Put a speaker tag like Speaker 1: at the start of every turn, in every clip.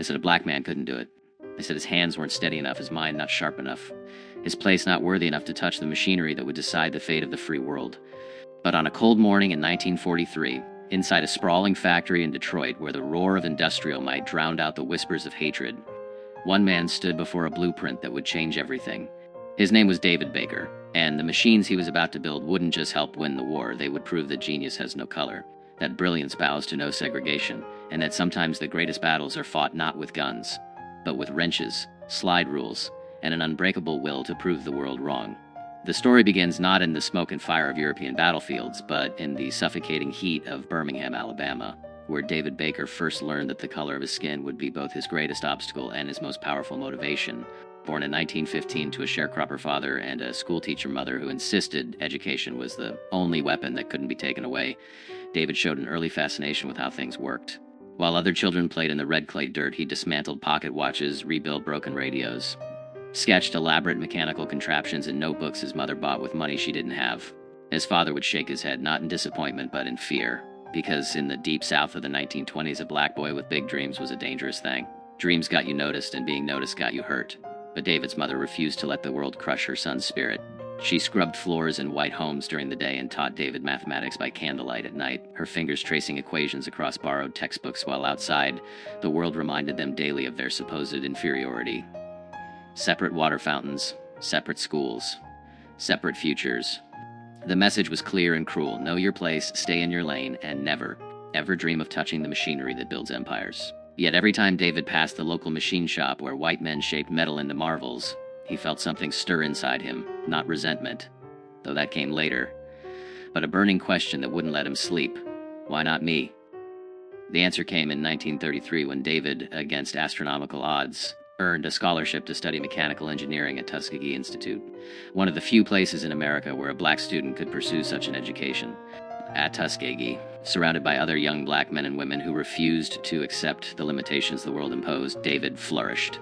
Speaker 1: I said a black man couldn't do it. I said his hands weren't steady enough, his mind not sharp enough, his place not worthy enough to touch the machinery that would decide the fate of the free world. But on a cold morning in 1943, inside a sprawling factory in Detroit where the roar of industrial might drowned out the whispers of hatred, one man stood before a blueprint that would change everything. His name was David Baker, and the machines he was about to build wouldn't just help win the war, they would prove that genius has no color, that brilliance bows to no segregation, and that sometimes the greatest battles are fought not with guns, but with wrenches, slide rules, and an unbreakable will to prove the world wrong. The story begins not in the smoke and fire of European battlefields, but in the suffocating heat of Birmingham, Alabama, where David Baker first learned that the color of his skin would be both his greatest obstacle and his most powerful motivation. Born in 1915 to a sharecropper father and a schoolteacher mother who insisted education was the only weapon that couldn't be taken away, David showed an early fascination with how things worked. While other children played in the red clay dirt, he dismantled pocket watches, rebuilt broken radios, sketched elaborate mechanical contraptions in notebooks his mother bought with money she didn't have. His father would shake his head, not in disappointment, but in fear, because in the deep south of the 1920s, a black boy with big dreams was a dangerous thing. Dreams got you noticed, and being noticed got you hurt. But David's mother refused to let the world crush her son's spirit. She scrubbed floors in white homes during the day and taught David mathematics by candlelight at night, her fingers tracing equations across borrowed textbooks while outside, the world reminded them daily of their supposed inferiority. Separate water fountains, separate schools, separate futures. The message was clear and cruel. Know your place, stay in your lane, and never, ever dream of touching the machinery that builds empires. Yet every time David passed the local machine shop where white men shaped metal into marvels, he felt something stir inside him, not resentment, though that came later, but a burning question that wouldn't let him sleep. Why not me? The answer came in 1933 when David, against astronomical odds, earned a scholarship to study mechanical engineering at Tuskegee Institute, one of the few places in America where a black student could pursue such an education. At Tuskegee, surrounded by other young black men and women who refused to accept the limitations the world imposed, David flourished.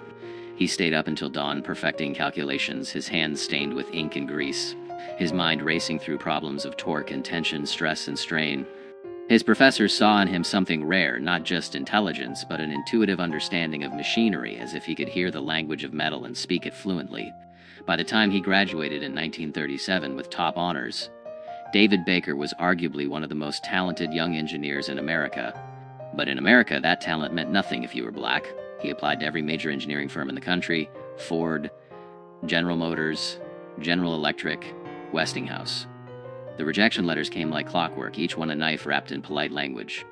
Speaker 1: He stayed up until dawn perfecting calculations, his hands stained with ink and grease, his mind racing through problems of torque and tension, stress and strain. His professors saw in him something rare, not just intelligence, but an intuitive understanding of machinery, as if he could hear the language of metal and speak it fluently. By the time he graduated in 1937 with top honors, David Baker was arguably one of the most talented young engineers in America. But in America, that talent meant nothing if you were black. He applied to every major engineering firm in the country: Ford, General Motors, General Electric, Westinghouse. The rejection letters came like clockwork, each one a knife wrapped in polite language.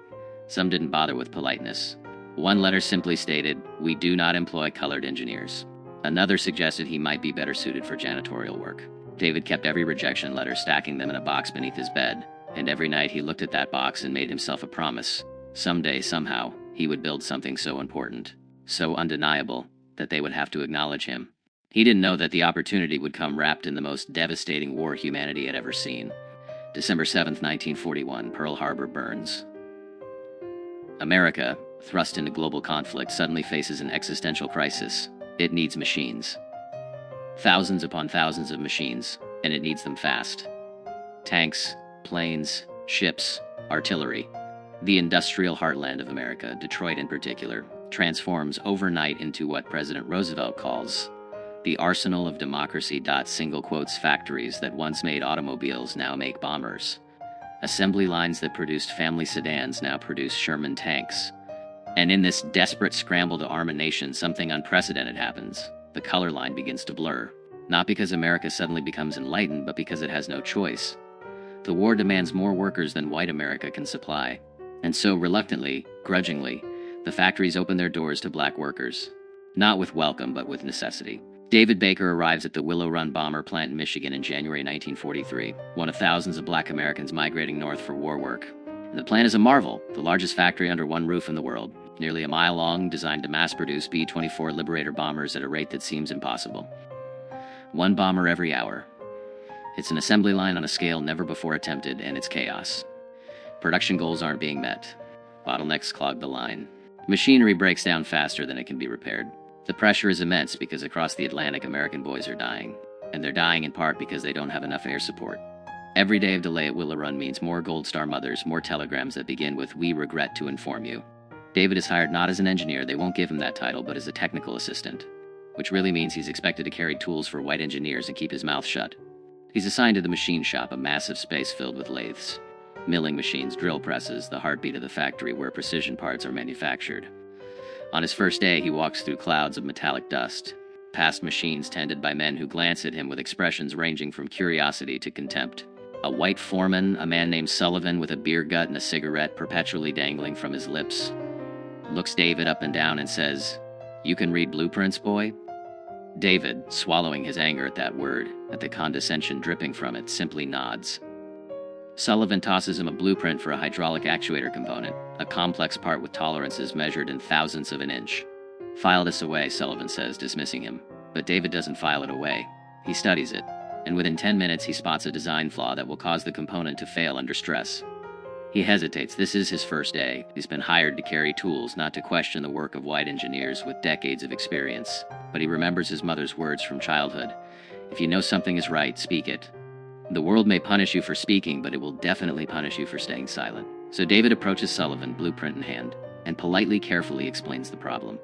Speaker 1: Some didn't bother with politeness. One letter simply stated, "We do not employ colored engineers." Another suggested he might be better suited for janitorial work. David kept every rejection letter, stacking them in a box beneath his bed, and every night he looked at that box and made himself a promise. Someday, somehow, he would build something so important, so undeniable, that they would have to acknowledge him. He didn't know that the opportunity would come wrapped in the most devastating war humanity had ever seen. December 7th, 1941, Pearl Harbor burns. America, thrust into global conflict, suddenly faces an existential crisis. It needs machines. Thousands upon thousands of machines, and it needs them fast. Tanks, planes, ships, artillery. The industrial heartland of America, Detroit in particular, transforms overnight into what President Roosevelt calls the arsenal of democracy. Single quotes factories that once made automobiles now make bombers. Assembly lines that produced family sedans now produce Sherman tanks. And in this desperate scramble to arm a nation, something unprecedented happens. The color line begins to blur. Not because America suddenly becomes enlightened, but because it has no choice. The war demands more workers than white America can supply. And so, reluctantly, grudgingly, the factories open their doors to black workers. Not with welcome, but with necessity. David Baker arrives at the Willow Run bomber plant in Michigan in January 1943, one of thousands of black Americans migrating north for war work. And the plant is a marvel, the largest factory under one roof in the world, nearly a mile long, designed to mass-produce B-24 Liberator bombers at a rate that seems impossible. One bomber every hour. It's an assembly line on a scale never before attempted, and it's chaos. Production goals aren't being met. Bottlenecks clog the line. Machinery breaks down faster than it can be repaired. The pressure is immense because across the Atlantic, American boys are dying. And they're dying in part because they don't have enough air support. Every day of delay at Willow Run means more Gold Star mothers, more telegrams that begin with "We regret to inform you." David is hired not as an engineer, they won't give him that title, but as a technical assistant, which really means he's expected to carry tools for white engineers and keep his mouth shut. He's assigned to the machine shop, a massive space filled with lathes, milling machines, drill presses, the heartbeat of the factory where precision parts are manufactured. On his first day, he walks through clouds of metallic dust, past machines tended by men who glance at him with expressions ranging from curiosity to contempt. A white foreman, a man named Sullivan with a beer gut and a cigarette perpetually dangling from his lips, looks David up and down and says, "You can read blueprints, boy?" David, swallowing his anger at that word, at the condescension dripping from it, simply nods. Sullivan tosses him a blueprint for a hydraulic actuator component, a complex part with tolerances measured in thousandths of an inch. "File this away," Sullivan says, dismissing him. But David doesn't file it away. He studies it, and within 10 minutes he spots a design flaw that will cause the component to fail under stress. He hesitates. This is his first day. He's been hired to carry tools, not to question the work of white engineers with decades of experience. But he remembers his mother's words from childhood. If you know something is right, speak it. The world may punish you for speaking, but it will definitely punish you for staying silent. So David approaches Sullivan, blueprint in hand, and politely, carefully explains the problem.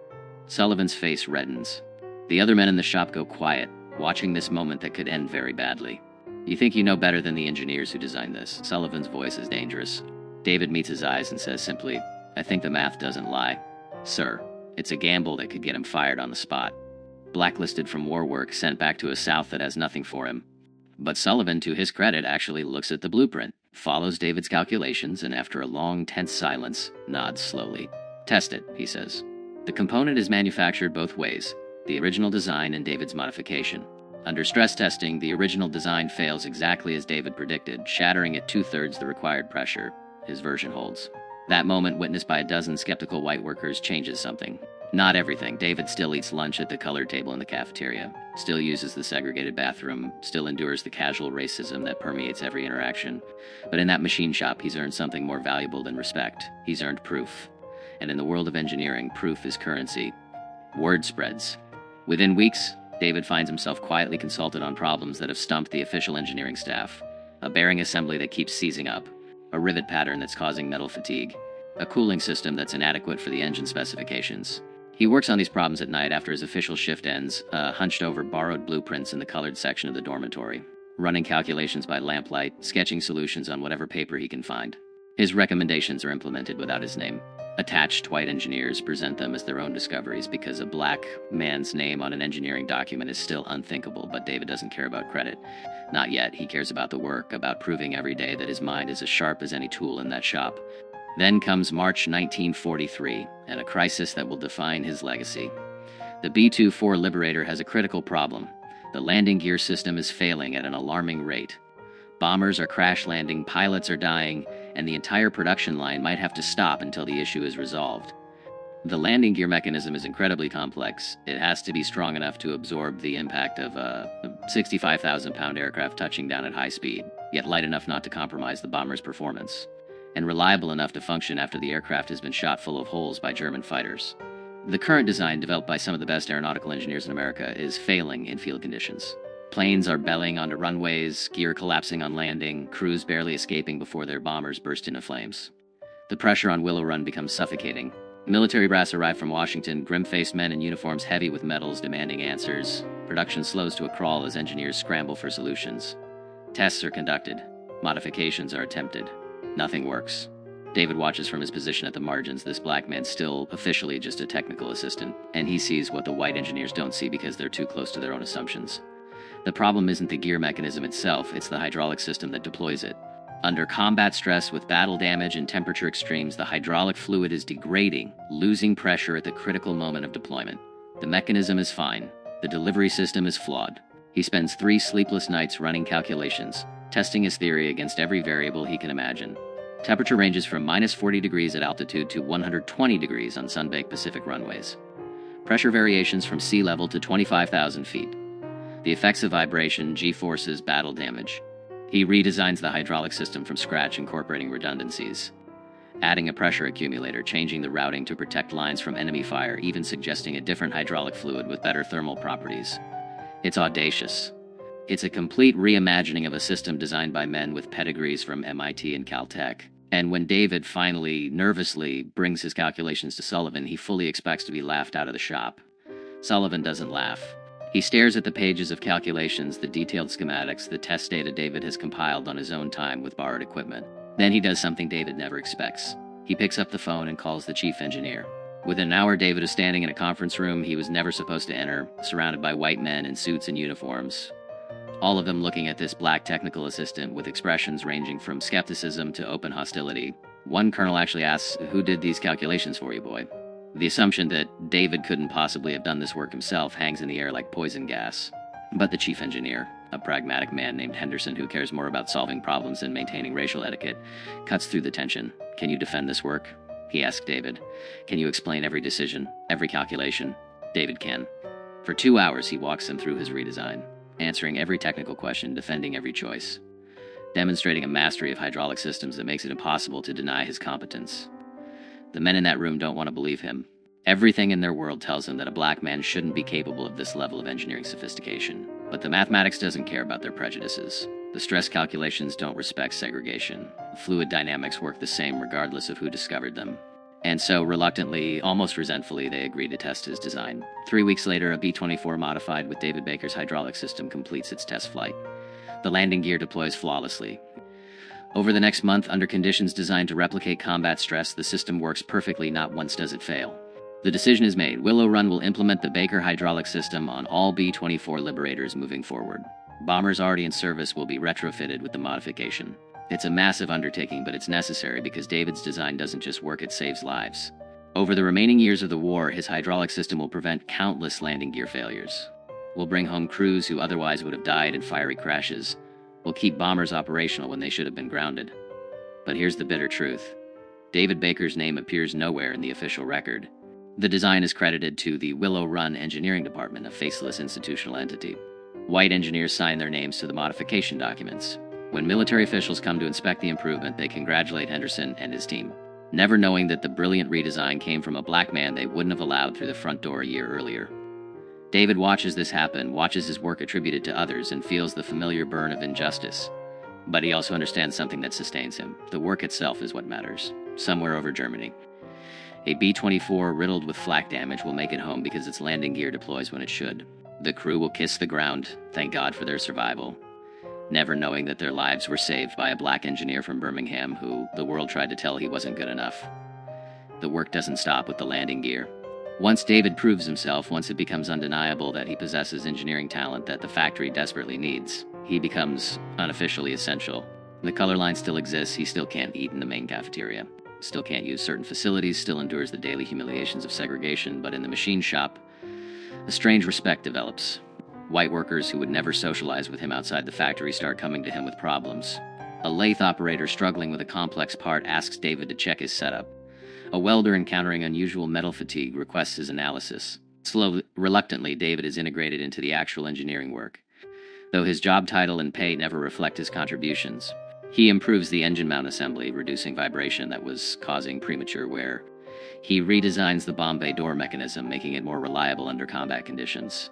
Speaker 1: Sullivan's face reddens. The other men in the shop go quiet, watching this moment that could end very badly. "You think you know better than the engineers who designed this." Sullivan's voice is dangerous. David meets his eyes and says simply, "I think the math doesn't lie. Sir, it's a gamble that could get him fired on the spot. Blacklisted from war work, sent back to a South that has nothing for him." But Sullivan, to his credit, actually looks at the blueprint, follows David's calculations, and after a long, tense silence, nods slowly. "Test it," he says. The component is manufactured both ways, the original design and David's modification. Under stress testing, the original design fails exactly as David predicted, shattering at 2/3 the required pressure. His version holds. That moment, witnessed by a dozen skeptical white workers, changes something. Not everything. David still eats lunch at the colored table in the cafeteria, still uses the segregated bathroom, still endures the casual racism that permeates every interaction. But in that machine shop, he's earned something more valuable than respect. He's earned proof. And in the world of engineering, proof is currency. Word spreads. Within weeks, David finds himself quietly consulted on problems that have stumped the official engineering staff. A bearing assembly that keeps seizing up, a rivet pattern that's causing metal fatigue, a cooling system that's inadequate for the engine specifications. He works on these problems at night after his official shift ends, hunched over borrowed blueprints in the colored section of the dormitory, running calculations by lamplight, sketching solutions on whatever paper he can find. His recommendations are implemented without his name. Attached white engineers present them as their own discoveries because a black man's name on an engineering document is still unthinkable, but David doesn't care about credit. Not yet. He cares about the work, about proving every day that his mind is as sharp as any tool in that shop. Then comes March 1943, and a crisis that will define his legacy. The B-24 Liberator has a critical problem. The landing gear system is failing at an alarming rate. Bombers are crash landing, pilots are dying, and the entire production line might have to stop until the issue is resolved. The landing gear mechanism is incredibly complex. It has to be strong enough to absorb the impact of a 65,000-pound aircraft touching down at high speed, yet light enough not to compromise the bomber's performance, and reliable enough to function after the aircraft has been shot full of holes by German fighters. The current design, developed by some of the best aeronautical engineers in America, is failing in field conditions. Planes are bellying onto runways, gear collapsing on landing, crews barely escaping before their bombers burst into flames. The pressure on Willow Run becomes suffocating. Military brass arrive from Washington, grim-faced men in uniforms heavy with medals demanding answers. Production slows to a crawl as engineers scramble for solutions. Tests are conducted. Modifications are attempted. Nothing works. David watches from his position at the margins, this black man still officially just a technical assistant, and he sees what the white engineers don't see because they're too close to their own assumptions. The problem isn't the gear mechanism itself, it's the hydraulic system that deploys it. Under combat stress with battle damage and temperature extremes, the hydraulic fluid is degrading, losing pressure at the critical moment of deployment. The mechanism is fine. The delivery system is flawed. He spends 3 sleepless nights running calculations, testing his theory against every variable he can imagine. Temperature ranges from -40 degrees at altitude to 120 degrees on sun-baked Pacific runways. Pressure variations from sea level to 25,000 feet. The effects of vibration, G-forces, battle damage. He redesigns the hydraulic system from scratch, incorporating redundancies, adding a pressure accumulator, changing the routing to protect lines from enemy fire, even suggesting a different hydraulic fluid with better thermal properties. It's audacious. It's a complete reimagining of a system designed by men with pedigrees from MIT and Caltech. And when David finally, nervously, brings his calculations to Sullivan, he fully expects to be laughed out of the shop. Sullivan doesn't laugh. He stares at the pages of calculations, the detailed schematics, the test data David has compiled on his own time with borrowed equipment. Then he does something David never expects. He picks up the phone and calls the chief engineer. Within an hour, David is standing in a conference room he was never supposed to enter, surrounded by white men in suits and uniforms, all of them looking at this black technical assistant with expressions ranging from skepticism to open hostility. One colonel actually asks, "Who did these calculations for you, boy?" The assumption that David couldn't possibly have done this work himself hangs in the air like poison gas. But the chief engineer, a pragmatic man named Henderson who cares more about solving problems than maintaining racial etiquette, cuts through the tension. "Can you defend this work?" he asked David. "Can you explain every decision, every calculation?" David can. For 2 hours, he walks them through his redesign, answering every technical question, defending every choice, demonstrating a mastery of hydraulic systems that makes it impossible to deny his competence. The men in that room don't want to believe him. Everything in their world tells them that a black man shouldn't be capable of this level of engineering sophistication. But the mathematics doesn't care about their prejudices. The stress calculations don't respect segregation. The fluid dynamics work the same regardless of who discovered them. And so, reluctantly, almost resentfully, they agree to test his design. 3 weeks later, a B-24 modified with David Baker's hydraulic system completes its test flight. The landing gear deploys flawlessly. Over the next month, under conditions designed to replicate combat stress, the system works perfectly, not once does it fail. The decision is made. Willow Run will implement the Baker hydraulic system on all B-24 Liberators moving forward. Bombers already in service will be retrofitted with the modification. It's a massive undertaking, but it's necessary because David's design doesn't just work, it saves lives. Over the remaining years of the war, his hydraulic system will prevent countless landing gear failures. Will bring home crews who otherwise would have died in fiery crashes. Will keep bombers operational when they should have been grounded. But here's the bitter truth. David Baker's name appears nowhere in the official record. The design is credited to the Willow Run Engineering Department, a faceless institutional entity. White engineers sign their names to the modification documents. When military officials come to inspect the improvement, they congratulate Henderson and his team, never knowing that the brilliant redesign came from a black man they wouldn't have allowed through the front door a year earlier. David watches this happen, watches his work attributed to others, and feels the familiar burn of injustice. But he also understands something that sustains him. The work itself is what matters. Somewhere over Germany, a B-24 riddled with flak damage will make it home because its landing gear deploys when it should. The crew will kiss the ground, thank God for their survival, never knowing that their lives were saved by a black engineer from Birmingham who the world tried to tell he wasn't good enough. The work doesn't stop with the landing gear. Once David proves himself, once it becomes undeniable that he possesses engineering talent that the factory desperately needs, he becomes unofficially essential. The color line still exists, he still can't eat in the main cafeteria, still can't use certain facilities, still endures the daily humiliations of segregation, but in the machine shop, a strange respect develops. White workers who would never socialize with him outside the factory start coming to him with problems. A lathe operator struggling with a complex part asks David to check his setup. A welder encountering unusual metal fatigue requests his analysis. Slowly, reluctantly, David is integrated into the actual engineering work. Though his job title and pay never reflect his contributions, he improves the engine mount assembly, reducing vibration that was causing premature wear. He redesigns the bomb bay door mechanism, making it more reliable under combat conditions.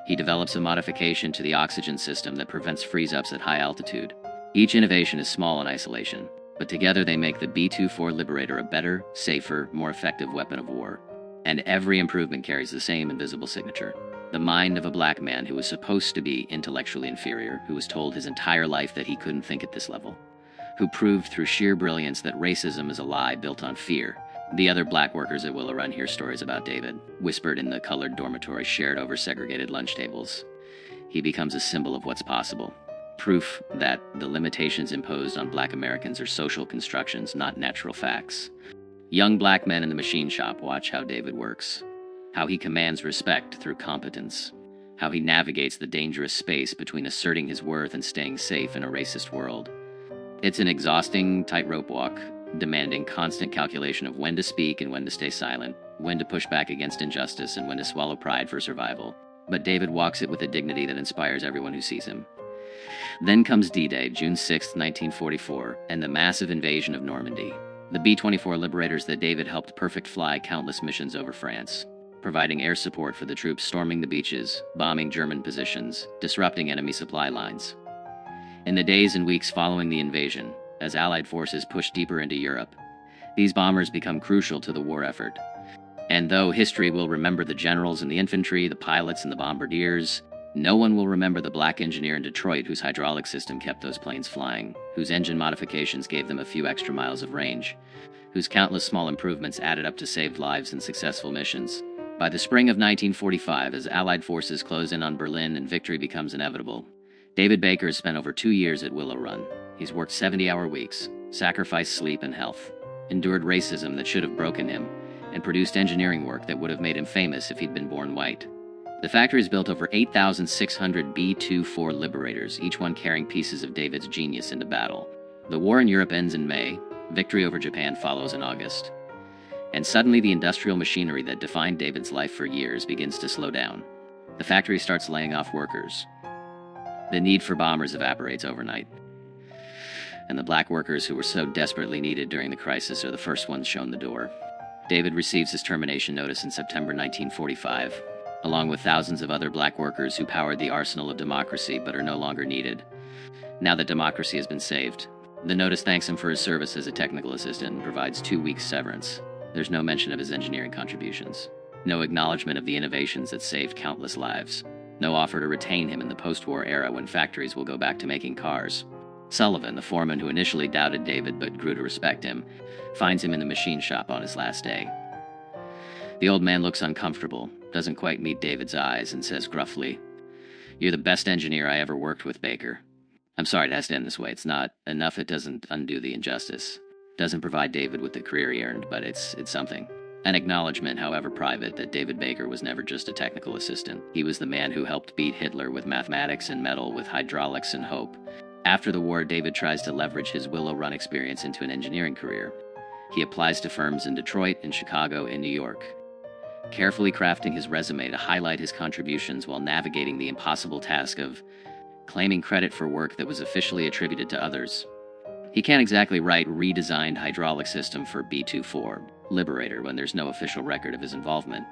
Speaker 1: He develops a modification to the oxygen system that prevents freeze-ups at high altitude. Each innovation is small in isolation, but together they make the B-24 Liberator a better, safer, more effective weapon of war. And every improvement carries the same invisible signature. The mind of a black man who was supposed to be intellectually inferior, who was told his entire life that he couldn't think at this level, who proved through sheer brilliance that racism is a lie built on fear. The other black workers at Willow Run hear stories about David, whispered in the colored dormitory shared over segregated lunch tables. He becomes a symbol of what's possible. Proof that the limitations imposed on black Americans are social constructions, not natural facts. Young black men in the machine shop watch how David works, how he commands respect through competence, how he navigates the dangerous space between asserting his worth and staying safe in a racist world. It's an exhausting tightrope walk, demanding constant calculation of when to speak and when to stay silent, when to push back against injustice and when to swallow pride for survival. But David walks it with a dignity that inspires everyone who sees him. Then comes D-Day, June 6, 1944, and the massive invasion of Normandy. The B-24 Liberators that David helped perfect fly countless missions over France, providing air support for the troops storming the beaches, bombing German positions, disrupting enemy supply lines. In the days and weeks following the invasion, as Allied forces push deeper into Europe. These bombers become crucial to the war effort. And though history will remember the generals and the infantry, the pilots and the bombardiers, no one will remember the black engineer in Detroit whose hydraulic system kept those planes flying, whose engine modifications gave them a few extra miles of range, whose countless small improvements added up to saved lives and successful missions. By the spring of 1945, as Allied forces close in on Berlin and victory becomes inevitable, David Baker has spent over 2 years at Willow Run. He's worked 70-hour weeks, sacrificed sleep and health, endured racism that should have broken him, and produced engineering work that would have made him famous if he'd been born white. The factory's built over 8,600 B-24 Liberators, each one carrying pieces of David's genius into battle. The war in Europe ends in May. Victory over Japan follows in August. And suddenly the industrial machinery that defined David's life for years begins to slow down. The factory starts laying off workers. The need for bombers evaporates overnight. And the black workers who were so desperately needed during the crisis are the first ones shown the door. David receives his termination notice in September 1945, along with thousands of other black workers who powered the arsenal of democracy but are no longer needed. Now that democracy has been saved, the notice thanks him for his service as a technical assistant and provides 2 weeks severance. There's no mention of his engineering contributions, no acknowledgement of the innovations that saved countless lives, no offer to retain him in the post-war era when factories will go back to making cars. Sullivan, the foreman who initially doubted David but grew to respect him, finds him in the machine shop on his last day. The old man looks uncomfortable, doesn't quite meet David's eyes, and says gruffly, "You're the best engineer I ever worked with, Baker. I'm sorry it has to end this way. It's not enough. It doesn't undo the injustice. Doesn't provide David with the career he earned, but it's something." An acknowledgement, however private, that David Baker was never just a technical assistant. He was the man who helped beat Hitler with mathematics and metal, with hydraulics and hope. After the war, David tries to leverage his Willow Run experience into an engineering career. He applies to firms in Detroit, in Chicago, and New York, carefully crafting his resume to highlight his contributions while navigating the impossible task of claiming credit for work that was officially attributed to others. He can't exactly write redesigned hydraulic system for B-24 Liberator when there's no official record of his involvement.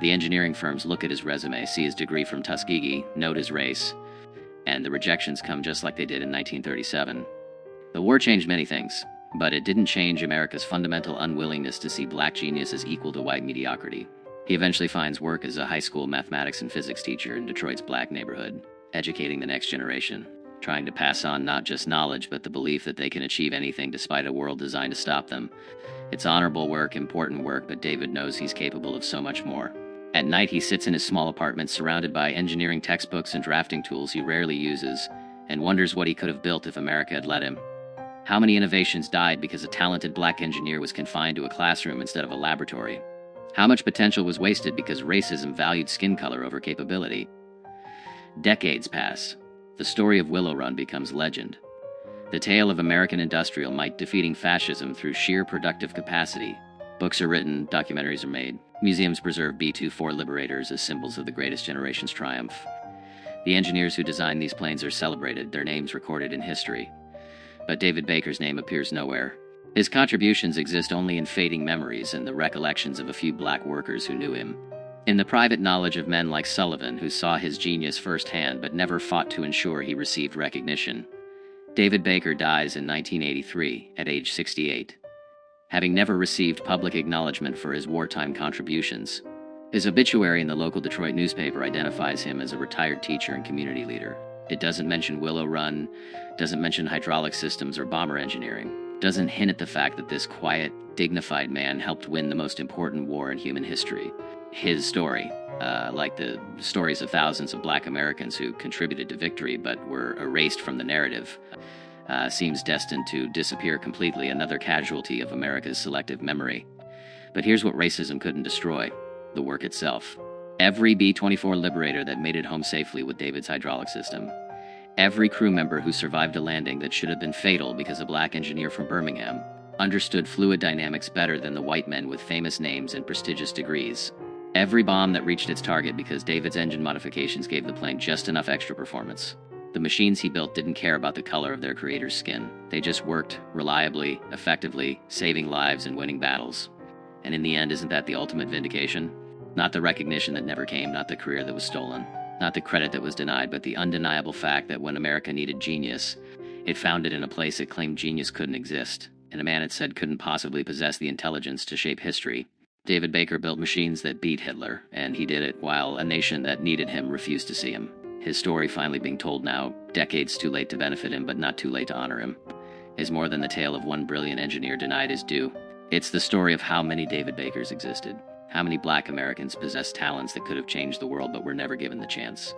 Speaker 1: The engineering firms look at his resume, see his degree from Tuskegee, note his race, and the rejections come just like they did in 1937. The war changed many things, but it didn't change America's fundamental unwillingness to see black genius as equal to white mediocrity. He eventually finds work as a high school mathematics and physics teacher in Detroit's black neighborhood, educating the next generation, trying to pass on not just knowledge, but the belief that they can achieve anything despite a world designed to stop them. It's honorable work, important work, but David knows he's capable of so much more. At night, he sits in his small apartment surrounded by engineering textbooks and drafting tools he rarely uses, and wonders what he could have built if America had let him. How many innovations died because a talented black engineer was confined to a classroom instead of a laboratory? How much potential was wasted because racism valued skin color over capability? Decades pass. The story of Willow Run becomes legend. The tale of American industrial might defeating fascism through sheer productive capacity. Books are written, documentaries are made. Museums preserve B-24 Liberators as symbols of the greatest generation's triumph. The engineers who designed these planes are celebrated, their names recorded in history. But David Baker's name appears nowhere. His contributions exist only in fading memories and the recollections of a few black workers who knew him. In the private knowledge of men like Sullivan, who saw his genius firsthand but never fought to ensure he received recognition. David Baker dies in 1983 at age 68, having never received public acknowledgement for his wartime contributions. His obituary in the local Detroit newspaper identifies him as a retired teacher and community leader. It doesn't mention Willow Run, doesn't mention hydraulic systems or bomber engineering, doesn't hint at the fact that this quiet, dignified man helped win the most important war in human history. His story, like the stories of thousands of black Americans who contributed to victory but were erased from the narrative, seems destined to disappear completely, another casualty of America's selective memory. But here's what racism couldn't destroy: the work itself. Every B-24 Liberator that made it home safely with David's hydraulic system. Every crew member who survived a landing that should have been fatal because a black engineer from Birmingham understood fluid dynamics better than the white men with famous names and prestigious degrees. Every bomb that reached its target because David's engine modifications gave the plane just enough extra performance. The machines he built didn't care about the color of their creator's skin. They just worked reliably, effectively, saving lives and winning battles. And in the end, isn't that the ultimate vindication? Not the recognition that never came, not the career that was stolen, not the credit that was denied, but the undeniable fact that when America needed genius, It found it in a place it claimed genius couldn't exist, and a man it said couldn't possibly possess the intelligence to shape history. David Baker built machines that beat Hitler, and he did it while a nation that needed him refused to see him. His story finally being told now, decades too late to benefit him but not too late to honor him, is more than the tale of one brilliant engineer denied his due. It's the story of how many David Bakers existed, how many black Americans possessed talents that could have changed the world but were never given the chance,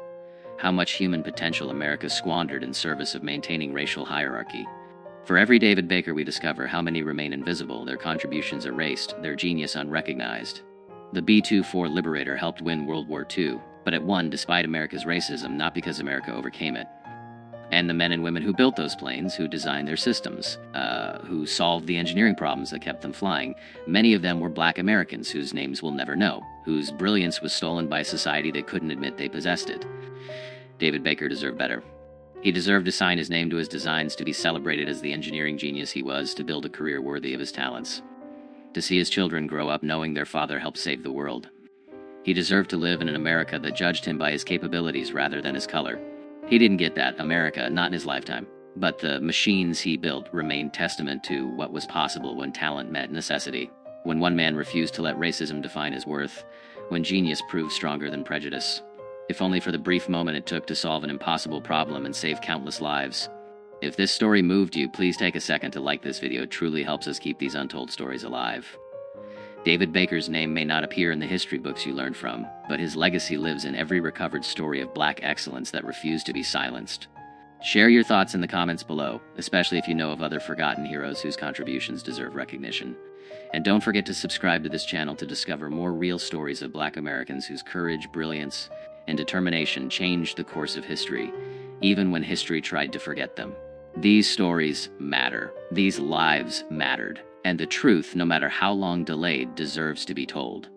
Speaker 1: how much human potential America squandered in service of maintaining racial hierarchy. For every David Baker we discover, how many remain invisible, their contributions erased, their genius unrecognized. The B-24 Liberator helped win World War II, but it won despite America's racism, not because America overcame it. And the men and women who built those planes, who designed their systems, who solved the engineering problems that kept them flying, many of them were black Americans whose names we'll never know, whose brilliance was stolen by a society that couldn't admit they possessed it. David Baker deserved better. He deserved to sign his name to his designs, to be celebrated as the engineering genius he was, to build a career worthy of his talents, to see his children grow up knowing their father helped save the world. He deserved to live in an America that judged him by his capabilities rather than his color. He didn't get that America, not in his lifetime, but the machines he built remained testament to what was possible when talent met necessity, when one man refused to let racism define his worth, when genius proved stronger than prejudice, if only for the brief moment it took to solve an impossible problem and save countless lives. If this story moved you, please take a second to like this video. It truly helps us keep these untold stories alive. David Baker's name may not appear in the history books you learn from, but his legacy lives in every recovered story of black excellence that refused to be silenced. Share your thoughts in the comments below, especially if you know of other forgotten heroes whose contributions deserve recognition. And don't forget to subscribe to this channel to discover more real stories of black Americans whose courage, brilliance, and determination changed the course of history, even when history tried to forget them. These stories matter. These lives mattered. And the truth, no matter how long delayed, deserves to be told.